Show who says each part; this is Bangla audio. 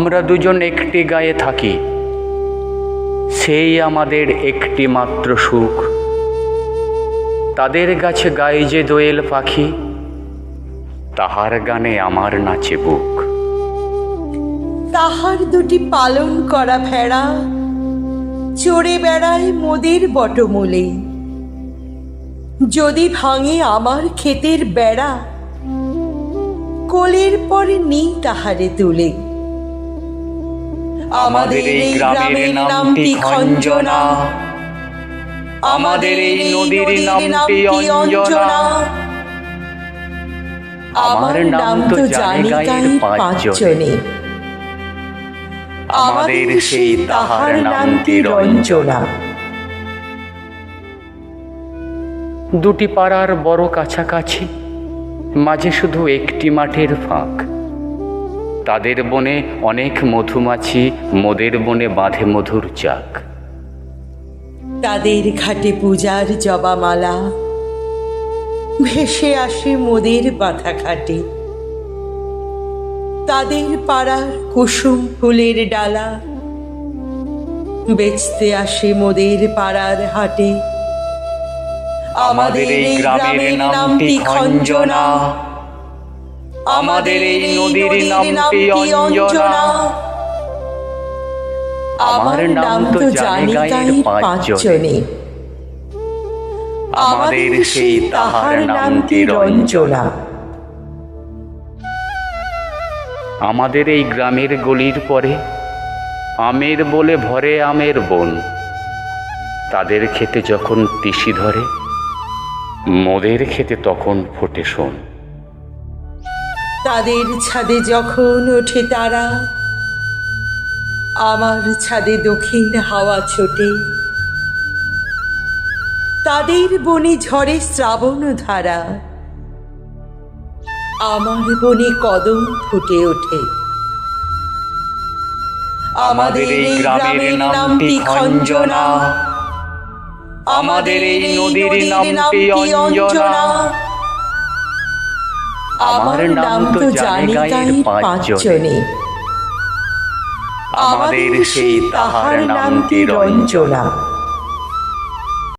Speaker 1: আমরা দুজন একটি গায়ে থাকি, সেই আমাদের একটি মাত্র সুখ। তাদের গাছে গায়ে যে দোয়েল পাখি, তাহার গানে আমার নাচে বুক।
Speaker 2: তাহার দুটি পালন করা ভেড়া চড়ে বেড়ায় মোদের বটমূলে। যদি ভাঙে আমার ক্ষেতের বেড়া, কোলের পরে নেই তাহারে তুলে। আমাদের এই গ্রামের নামটি খঞ্জনা, আমাদের এই নদীর নামটি অঞ্জনা। আমার নাম তো জানি গাঁয়ের পাঁচজনে, আমাদের সেই তাহার নামটি রঞ্জনা।
Speaker 1: দুটি পাড়ার বড় কাছাকাছি, মাঝে শুধু একটি মাঠের ফাঁক। তাদের বনে অনেক মধুমাছি, মোদের বনে বাঁধে মধুর চাক।
Speaker 2: তাদের ঘাটে পূজার জবামালা ভেসে আসে মোদের বাঁধা ঘাটে। তাদের পাড়ার কুসুম ফুলের ডালা বেচতে আসে মোদের পাড়ার হাটে। আমাদের এই গ্রামের নামটি খঞ্জনা, আমাদের এই নদীর নামটি অঞ্জনা। আমার নাম তো জানি গাঁয়ের পাঁচজনে, আমাদের সেই তাহার নামটি রঞ্জনা।
Speaker 1: আমাদের এই গ্রামের গলির পরে আমের বলে ভরে আমের বন। তাদের খেতে যখন তিসি ধরে, মোদের খেতে তখন ফোটে শোন।
Speaker 2: তাদের ছাদে যখন ওঠে তারা, আমার ছাদে দক্ষিণ হাওয়া ছোটে। তাদের বনে ঝরে শ্রাবণ ধারা, আমার বনে কদম ফুটে ওঠে। আমাদের এই গ্রামের নামটি খঞ্জনা, আমাদের এই নদীর নামটি অঞ্জনা। আমার নাম তো জানি গাঁয়ের পাঁচজনে, আমাদের সেই তাহার নামটি রঞ্জনা।